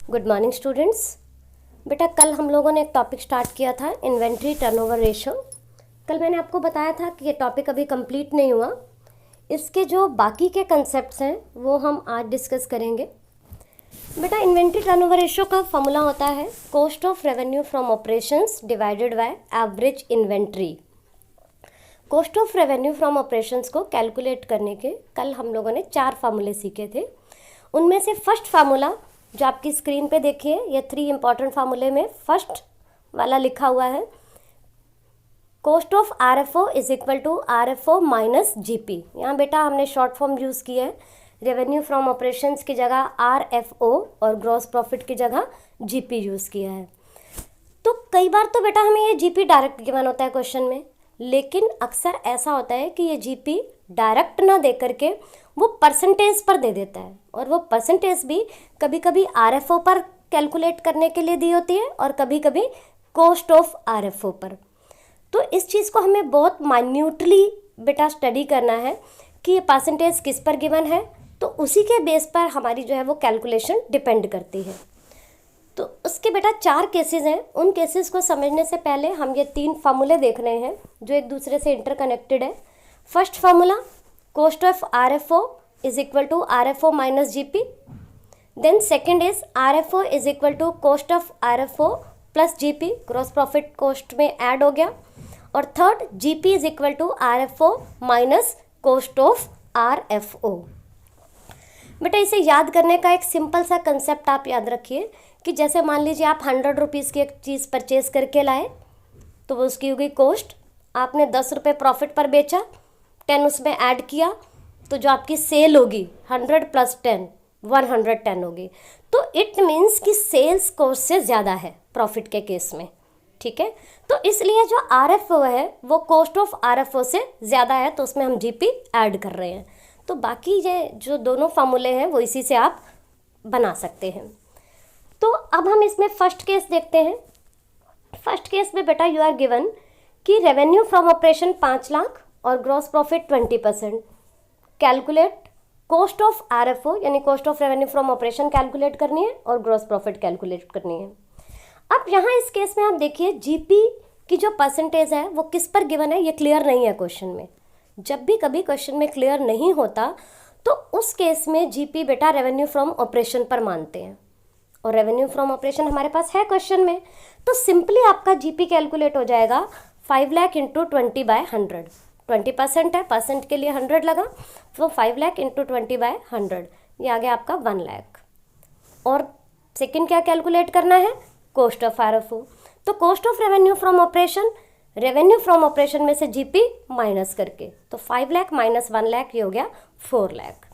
Good morning students. बेटा कल हम लोगों ने एक टॉपिक स्टार्ट किया था इन्वेंट्री टर्नओवर रेशो। कल मैंने आपको बताया था कि ये टॉपिक अभी कंप्लीट नहीं हुआ, इसके जो बाकी के कंसेप्ट्स हैं वो हम आज डिस्कस करेंगे। बेटा इन्वेंट्री टर्नओवर रेशो का फॉर्मूला होता है cost of revenue from operations divided by average inventory. Cost of revenue from operations को कैलकुलेट करने के कल हम लोगों ने 4 फार्मूले सीखे थे। उनमें से फर्स्ट फार्मूला जो आपकी स्क्रीन पे देखिए, ये 3 इंपॉर्टेंट फार्मूले में फर्स्ट वाला लिखा हुआ है cost of RFO is equal to RFO minus GP. यहाँ बेटा हमने शॉर्ट फॉर्म यूज़ किया है, रेवेन्यू फ्रॉम ऑपरेशंस की जगह आरएफओ और ग्रॉस प्रॉफिट की जगह जीपी यूज़ किया है। तो कई बार तो बेटा हमें ये जीपी डायरेक्ट गिवन होता है क्वेश्चन में, लेकिन अक्सर ऐसा होता है कि ये जीपी डायरेक्ट ना दे करके वो परसेंटेज पर दे देता है, और वो परसेंटेज भी कभी कभी आरएफओ पर कैलकुलेट करने के लिए दी होती है और कभी कभी कॉस्ट ऑफ आरएफओ पर। तो इस चीज़ को हमें बहुत माइन्यूटली बेटा स्टडी करना है कि ये परसेंटेज किस पर गिवन है, तो उसी के बेस पर हमारी जो है वो कैलकुलेशन डिपेंड करती है। तो उसके बेटा 4 केसेस हैं। उन केसेस को समझने से पहले हम ये 3 फार्मूले देख रहे हैं जो एक दूसरे से इंटरकनेक्टेड है। First formula cost of RFO is equal to RFO minus GP. Then second is RFO is equal to cost of RFO plus GP, gross profit cost में ऐड हो गया। और third GP is equal to RFO minus cost of RFO. बेटा इसे याद करने का एक सिंपल सा कंसेप्ट आप याद रखिए कि जैसे मान लीजिए आप 100 रुपीज़ की एक चीज़ परचेज करके लाए, तो वो उसकी हो गई कॉस्ट। आपने 10 रुपये प्रॉफिट पर बेचा, 10 उसमें ऐड किया, तो जो आपकी सेल होगी 100 प्लस 10 110 होगी। तो इट मीन्स कि सेल्स कॉस्ट से ज़्यादा है प्रॉफिट के केस में, ठीक है। तो इसलिए जो आरएफओ है वो कॉस्ट ऑफ आरएफओ से ज़्यादा है, तो उसमें हम जीपी ऐड कर रहे हैं। तो बाकी ये जो दोनों फार्मूले हैं वो इसी से आप बना सकते हैं। तो अब हम इसमें फर्स्ट केस देखते हैं। फर्स्ट केस में बेटा यू आर गिवन कि रेवेन्यू फ्रॉम ऑपरेशन 5 लाख और gross profit 20%। Calculate cost of RFO यानी cost of revenue from operation calculate करनी है और ग्रॉस प्रॉफिट कैलकुलेट करनी है। अब यहाँ इस केस में आप देखिए जीपी की जो परसेंटेज है वो किस पर गिवन है, ये क्लियर नहीं है क्वेश्चन में। जब भी कभी क्वेश्चन में क्लियर नहीं होता तो उस केस में जीपी बेटा रेवेन्यू फ्रॉम ऑपरेशन पर मानते हैं, और रेवेन्यू फ्रॉम ऑपरेशन हमारे पास है क्वेश्चन में। तो सिंपली आपका जीपी कैलकुलेट हो जाएगा 5 लाख इंटू 20/100। 20% है, परसेंट के लिए 100 लगा, तो 5 लाख इंटू 20/100, ये आ गया आपका 1 लाख। और सेकंड क्या कैलकुलेट करना है, कॉस्ट ऑफ आरएफओ। तो cost of revenue from operation, revenue from operation में से जीपी माइनस करके, तो 5 लाख माइनस 1 लाख, ये हो गया 4 लाख।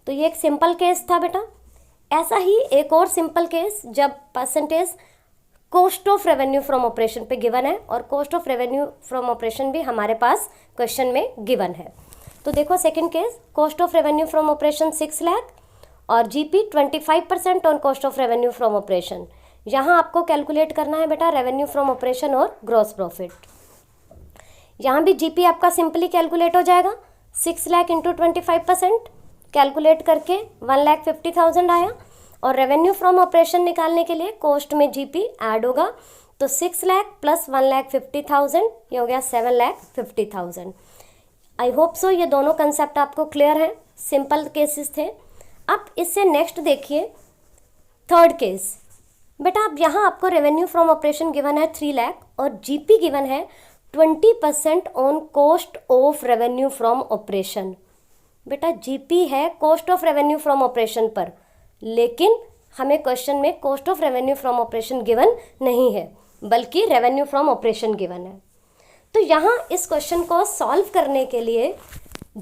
तो ये एक सिंपल केस था बेटा। ऐसा ही एक और सिंपल केस जब percentage cost of revenue from operation पे गिवन है और cost of revenue from operation भी हमारे पास क्वेश्चन में गिवन है। तो देखो second case, cost of revenue from operation 6 lakh और GP 25% on cost of revenue from operation. यहाँ आपको कैलकुलेट करना है बेटा रेवेन्यू फ्रॉम ऑपरेशन और ग्रॉस प्रॉफिट। यहाँ भी जीपी आपका सिंपली कैलकुलेट हो जाएगा, 6 लाख इंटू 25% कैलकुलेट करके 1,50,000 आया। और रेवेन्यू फ्रॉम ऑपरेशन निकालने के लिए कॉस्ट में जीपी ऐड होगा, तो 6 लाख प्लस 1,50,000, ये हो गया 7,50,000। आई होप सो ये दोनों कंसेप्ट आपको क्लियर हैं, सिंपल केसेस थे। अब इससे नेक्स्ट देखिए थर्ड केस। बेटा अब यहाँ आपको रेवेन्यू फ्रॉम ऑपरेशन गिवन है 3 लाख और जीपी गिवन है 20% on cost of revenue from operation. बेटा जीपी है cost of revenue from operation पर, लेकिन हमें क्वेश्चन में cost of revenue from operation given नहीं है, बल्कि रेवेन्यू फ्रॉम ऑपरेशन गिवन है। तो यहाँ इस क्वेश्चन को सॉल्व करने के लिए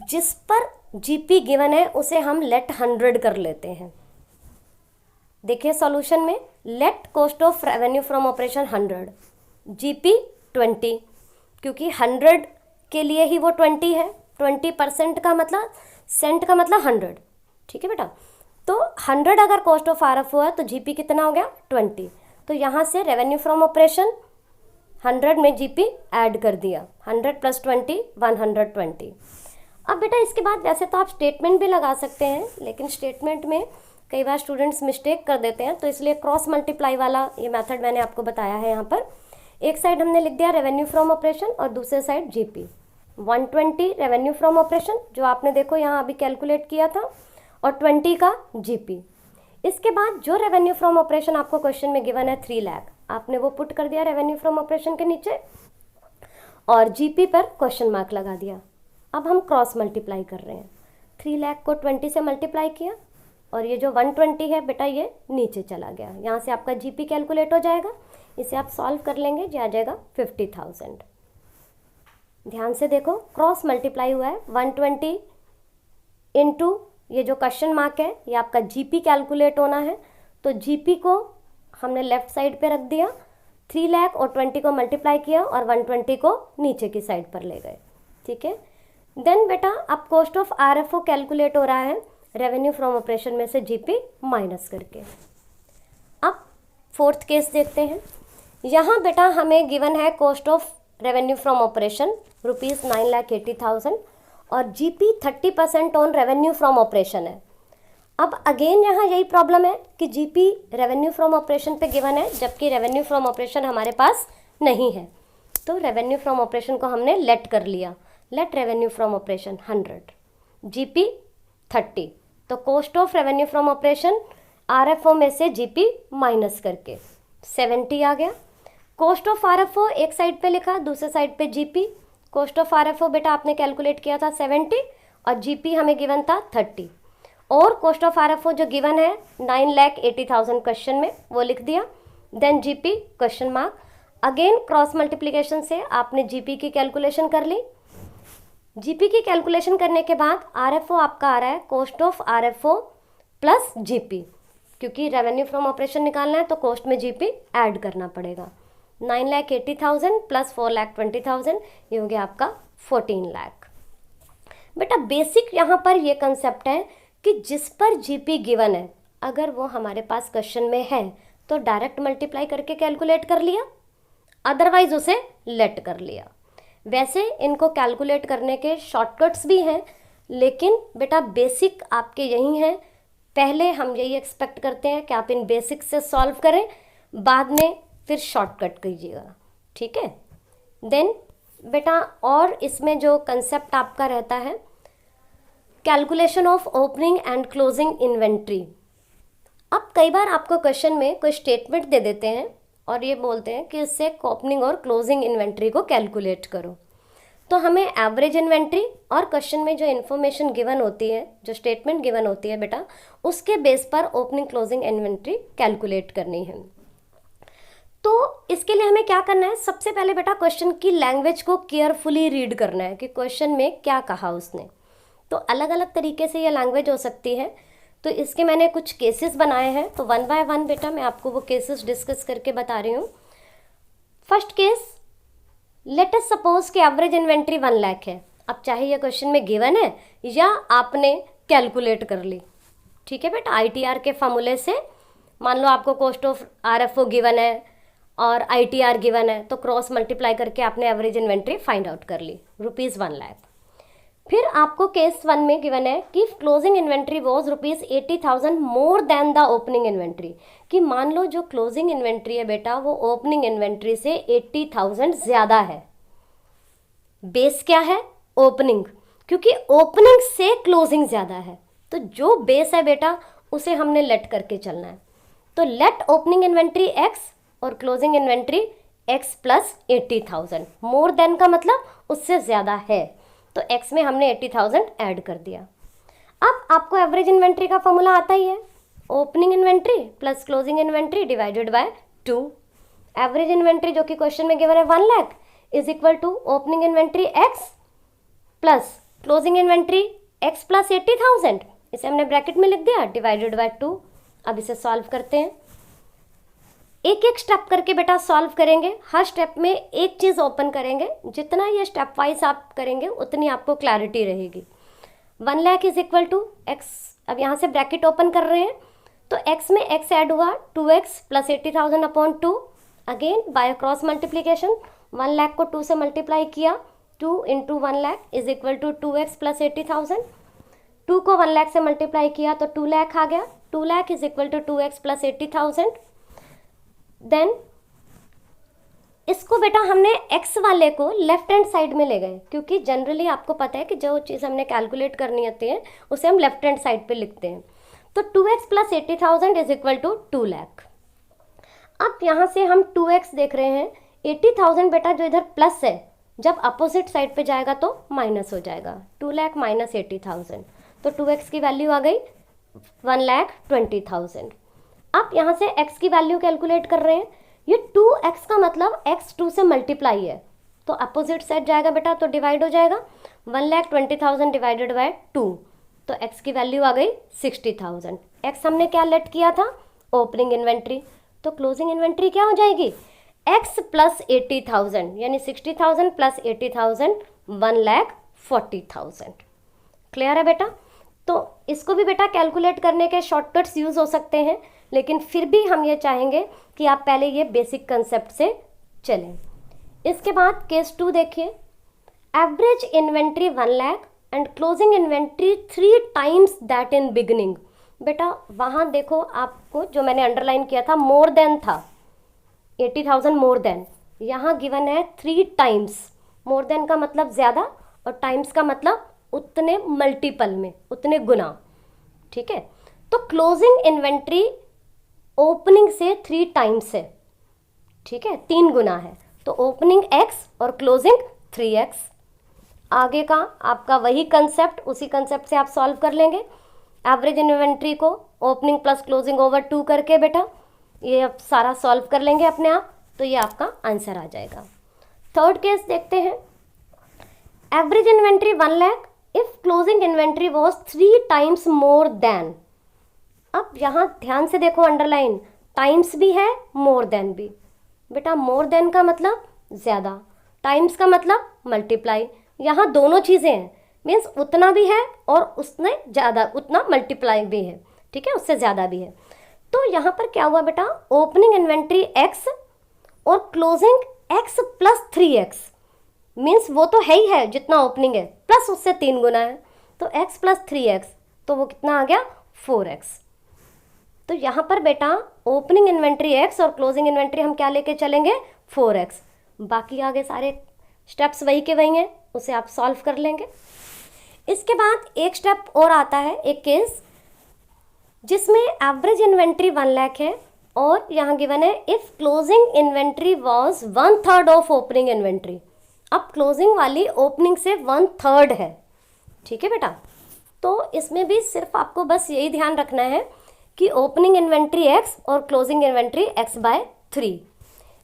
जिस पर जीपी गिवन है उसे हम लेट 100 कर लेते हैं। देखिए सॉल्यूशन में let cost of revenue from operation 100, GP 20, क्योंकि 100 के लिए ही वो 20 है। 20% का मतलब सेंट का मतलब 100, ठीक है बेटा। तो 100 अगर कॉस्ट ऑफ आरएफओ है तो जीपी कितना हो गया 20। तो यहाँ से रेवेन्यू फ्रॉम ऑपरेशन 100 में जीपी ऐड कर दिया, 100 प्लस 20 120। अब बेटा इसके बाद वैसे तो आप स्टेटमेंट भी लगा सकते हैं, लेकिन स्टेटमेंट में कई बार स्टूडेंट्स मिस्टेक कर देते हैं, तो इसलिए क्रॉस मल्टीप्लाई वाला ये मेथड मैंने आपको बताया है। यहाँ पर एक साइड हमने लिख दिया रेवेन्यू फ्रॉम ऑपरेशन और दूसरे side GP. 120 revenue from operation जो आपने देखो यहाँ अभी कैलकुलेट किया था, और 20 का जीपी। इसके बाद जो रेवेन्यू फ्रॉम ऑपरेशन आपको क्वेश्चन में गिवन है 3 लाख, आपने वो पुट कर दिया रेवेन्यू फ्रॉम ऑपरेशन के नीचे और जीपी पर क्वेश्चन मार्क लगा दिया। अब हम क्रॉस मल्टीप्लाई कर रहे हैं, 3 लाख को 20 से मल्टीप्लाई किया और ये जो 120 है बेटा ये नीचे चला गया। यहाँ से आपका जीपी कैलकुलेट हो जाएगा, इसे आप सॉल्व कर लेंगे, जो आ जाएगा 50,000। ध्यान से देखो क्रॉस मल्टीप्लाई हुआ है, 120 इंटू ये जो क्वेश्चन मार्क है ये आपका जीपी कैलकुलेट होना है। तो जीपी को हमने लेफ्ट साइड पे रख दिया, 3 लाख और 20 को मल्टीप्लाई किया और 120 को नीचे की साइड पर ले गए। ठीक है, देन बेटा अब कॉस्ट ऑफ आरएफओ कैलकुलेट हो रहा है रेवेन्यू फ्रॉम ऑपरेशन में से जीपी माइनस करके। अब फोर्थ केस देखते हैं। यहाँ बेटा हमें गिवन है cost of revenue from operation ₹9,80,000 और GP 30% on revenue from operation है। अब अगेन यहाँ यही प्रॉब्लम है कि जीपी रेवेन्यू फ्रॉम ऑपरेशन पे गिवन है, जबकि रेवेन्यू फ्रॉम ऑपरेशन हमारे पास नहीं है। तो रेवेन्यू फ्रॉम ऑपरेशन को हमने लेट कर लिया, let revenue from operation 100, GP 30। तो cost of revenue from operation RFO में से जीपी माइनस करके 70 आ गया। कॉस्ट ऑफ आरएफओ एक साइड पे लिखा, दूसरे साइड पे जीपी। कॉस्ट ऑफ आरएफओ बेटा आपने कैलकुलेट किया था 70 और जीपी हमें गिवन था 30, और कॉस्ट ऑफ आरएफओ जो गिवन है 9,80,000 क्वेश्चन में वो लिख दिया। Then GP question mark, again cross multiplication से आपने जीपी की कैलकुलेशन कर ली। जीपी की कैलकुलेशन करने के बाद आरएफओ आपका आ रहा है cost of RFO plus GP, क्योंकि रेवेन्यू फ्रॉम ऑपरेशन निकालना है तो कॉस्ट में जीपी ऐड करना पड़ेगा। 9,80,000 प्लस 4,20,000 ये हो गया आपका 14 लाख। बेटा बेसिक यहाँ पर ये कंसेप्ट है कि जिस पर जीपी गिवन है अगर वो हमारे पास क्वेश्चन में है तो डायरेक्ट मल्टीप्लाई करके कैलकुलेट कर लिया, अदरवाइज उसे लेट कर लिया। वैसे इनको कैलकुलेट करने के शॉर्टकट्स भी हैं, लेकिन बेटा बेसिक आपके यही हैं। पहले हम यही एक्सपेक्ट करते हैं कि आप इन बेसिक से सॉल्व करें, बाद में फिर शॉर्टकट कीजिएगा। ठीक है, देन बेटा और इसमें जो कंसेप्ट आपका रहता है calculation of opening and closing inventory. अब कई बार आपको क्वेश्चन में कोई स्टेटमेंट दे देते हैं और ये बोलते हैं कि इससे ओपनिंग और क्लोजिंग इन्वेंट्री को कैलकुलेट करो। तो हमें एवरेज इन्वेंट्री और क्वेश्चन में जो इन्फॉर्मेशन गिवन होती है, जो स्टेटमेंट गिवन होती है बेटा, उसके बेस पर ओपनिंग क्लोजिंग इन्वेंट्री कैलकुलेट करनी है। तो इसके लिए हमें क्या करना है, सबसे पहले बेटा क्वेश्चन की लैंग्वेज को केयरफुली रीड करना है कि क्वेश्चन में क्या कहा उसने। तो अलग अलग तरीके से ये लैंग्वेज हो सकती है, तो इसके मैंने कुछ केसेस बनाए हैं। तो 1 बाय 1 बेटा मैं आपको वो केसेस डिस्कस करके बता रही हूँ। First case, let us suppose कि एवरेज इन्वेंट्री 1 लाख है। अब चाहे ये क्वेश्चन में गिवन है या आपने कैलकुलेट कर ली, ठीक है बेटा, आईटीआर के फार्मूले से। मान लो आपको कॉस्ट ऑफ आरएफओ गिवन है और आईटीआर गिवन है, तो क्रॉस मल्टीप्लाई करके आपने एवरेज इन्वेंट्री फाइंड आउट कर ली, ₹1 लाख। फिर आपको केस 1 में गिवन है कि closing inventory was ₹80,000 more than the opening inventory, कि मान लो जो क्लोजिंग इन्वेंट्री है बेटा वो ओपनिंग इन्वेंट्री से 80,000 ज़्यादा है। बेस क्या है? ओपनिंग, क्योंकि ओपनिंग से क्लोजिंग ज़्यादा है, तो जो बेस है बेटा उसे हमने लेट करके चलना है। तो लेट ओपनिंग इन्वेंट्री x और closing inventory x plus 80,000। More than का मतलब उससे ज़्यादा है, तो x में हमने 80,000 ऐड कर दिया। अब आपको एवरेज इन्वेंट्री का फॉर्मूला आता ही है, opening inventory plus closing inventory divided by 2। Average inventory जो कि क्वेश्चन में गिवन है 1 lakh is equal to opening inventory x plus closing inventory x plus 80,000, इसे हमने ब्रैकेट में लिख दिया, डिवाइडेड बाय 2। अब इसे सॉल्व करते हैं, एक एक स्टेप करके बेटा सॉल्व करेंगे। हर स्टेप में एक चीज़ ओपन करेंगे, जितना ये स्टेप वाइज आप करेंगे उतनी आपको क्लैरिटी रहेगी। 1 lakh is equal to x, अब यहाँ से ब्रैकेट ओपन कर रहे हैं तो x में x ऐड हुआ 2x plus 80,000 upon 2। Again by cross multiplication 1 lakh को 2 से मल्टीप्लाई किया, 2 into 1 lakh is equal to 2x plus 80,000। 2 को 1 लाख से मल्टीप्लाई किया तो 2 लाख आ गया, 2 lakh is equal to 2x plus 80,000। Then इसको बेटा हमने x वाले को लेफ्ट हैंड साइड में ले गए, क्योंकि जनरली आपको पता है कि जो चीज़ हमने कैलकुलेट करनी होती है उसे हम लेफ्ट हैंड साइड पे लिखते हैं। तो 2x plus 80,000 is equal to 2 lakh. अब यहाँ से हम 2x देख रहे हैं, 80,000 बेटा जो इधर प्लस है जब अपोजिट साइड पे जाएगा तो माइनस हो जाएगा, 2 लाख माइनस 80,000, तो 2x की वैल्यू आ गई 1,20,000। अब यहाँ से x की वैल्यू कैलकुलेट कर रहे हैं, ये 2x का मतलब x 2 से मल्टीप्लाई है, तो अपोजिट साइड जाएगा बेटा तो डिवाइड हो जाएगा, 1,20,000 डिवाइडेड बाय 2, तो x की वैल्यू आ गई 60,000। x हमने क्या लेट किया था, ओपनिंग इन्वेंट्री, तो क्लोजिंग इन्वेंट्री क्या हो जाएगी, x प्लस 80,000 यानी 60,000 प्लस 80,000 1,40,000। क्लियर है बेटा। तो इसको भी बेटा कैलकुलेट करने के शॉर्टकट्स यूज़ हो सकते हैं, लेकिन फिर भी हम ये चाहेंगे कि आप पहले ये बेसिक कंसेप्ट से चलें। इसके बाद केस 2 देखिए, average inventory 1 lakh and closing inventory 3 times that in beginning. बेटा वहाँ देखो आपको जो मैंने अंडरलाइन किया था मोर देन था, 80,000 मोर देन, यहाँ गिवन है 3 टाइम्स, मोर देन का मतलब ज़्यादा और टाइम्स का मतलब उतने मल्टीपल में, उतने गुना, ठीक है। तो क्लोजिंग इन्वेंट्री ओपनिंग से 3 टाइम्स है, ठीक है, 3 गुना है, तो ओपनिंग x और क्लोजिंग 3x। आगे का आपका वही कंसेप्ट, उसी कंसेप्ट से आप सॉल्व कर लेंगे। एवरेज इन्वेंट्री को ओपनिंग प्लस क्लोजिंग ओवर 2 करके बेटा ये अब सारा सॉल्व कर लेंगे अपने आप, तो ये आपका आंसर आ जाएगा। थर्ड केस देखते हैं, average inventory 1 lakh if closing inventory was 3 times more than. अब यहाँ ध्यान से देखो अंडरलाइन, टाइम्स भी है मोर देन भी, बेटा मोर देन का मतलब ज़्यादा, टाइम्स का मतलब मल्टीप्लाई, यहाँ दोनों चीज़ें हैं, मीन्स उतना भी है और उसने ज़्यादा, उतना मल्टीप्लाई भी है, ठीक है, उससे ज़्यादा भी है। तो यहाँ पर क्या हुआ बेटा, ओपनिंग इन्वेंट्री x और closing x plus 3x, means वो तो है ही है जितना ओपनिंग है, प्लस उससे 3 गुना है, तो x प्लस 3x, तो वो कितना आ गया 4x। तो यहाँ पर बेटा ओपनिंग इन्वेंट्री x और क्लोजिंग इन्वेंट्री हम क्या लेके चलेंगे 4x, बाकी आगे सारे स्टेप्स वही के वही हैं, उसे आप सॉल्व कर लेंगे। इसके बाद एक स्टेप और आता है, एक केस जिसमें एवरेज इन्वेंट्री 1 लाख है और यहाँ गिवन है if closing inventory was 1/3 of opening inventory. अब क्लोजिंग वाली ओपनिंग से 1/3 है, ठीक है बेटा। तो इसमें भी सिर्फ आपको बस यही ध्यान रखना है कि ओपनिंग इन्वेंट्री x और क्लोजिंग इन्वेंट्री x/3।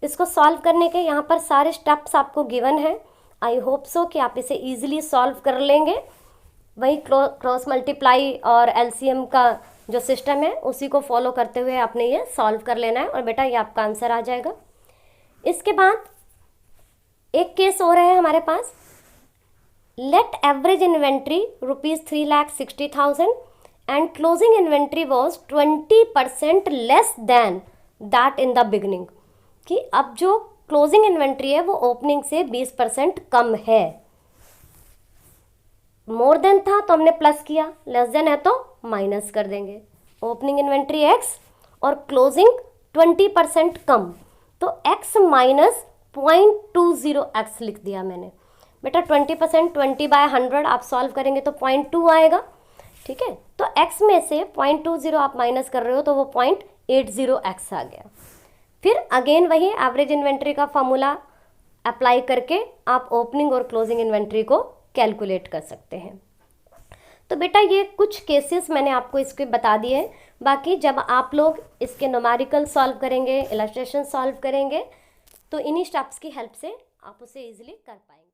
इसको सॉल्व करने के यहाँ पर सारे स्टेप्स आपको गिवन है, आई होप सो कि आप इसे ईजिली सॉल्व कर लेंगे। वही क्रॉस मल्टीप्लाई और एलसीएम का जो सिस्टम है उसी को फॉलो करते हुए आपने ये सॉल्व कर लेना है और बेटा ये आपका आंसर आ जाएगा। इसके बाद एक केस और है हमारे पास, let average inventory ₹3,60,000 and closing inventory was 20% less than that in the beginning, कि अब जो क्लोजिंग इन्वेंट्री है वो ओपनिंग से 20% कम है। मोर देन था तो हमने प्लस किया, लेस देन है तो माइनस कर देंगे। ओपनिंग इन्वेंट्री x और क्लोजिंग 20% कम, तो x माइनस 0.20x लिख दिया मैंने। बेटा 20%, 20/100 आप सॉल्व करेंगे तो 0.2 आएगा, ठीक है। तो x में से 0.20 आप माइनस कर रहे हो तो वो 0.80x आ गया। फिर अगेन वही एवरेज इन्वेंट्री का फॉर्मूला अप्लाई करके आप ओपनिंग और क्लोजिंग इन्वेंट्री को कैलकुलेट कर सकते हैं। तो बेटा ये कुछ केसेस मैंने आपको इसके बता दिए हैं, बाकी जब आप लोग इसके न्यूमेरिकल सॉल्व करेंगे, इलस्ट्रेशन सॉल्व करेंगे, तो इन्हीं स्टेप्स की हेल्प से आप उसे ईजिली कर पाएंगे।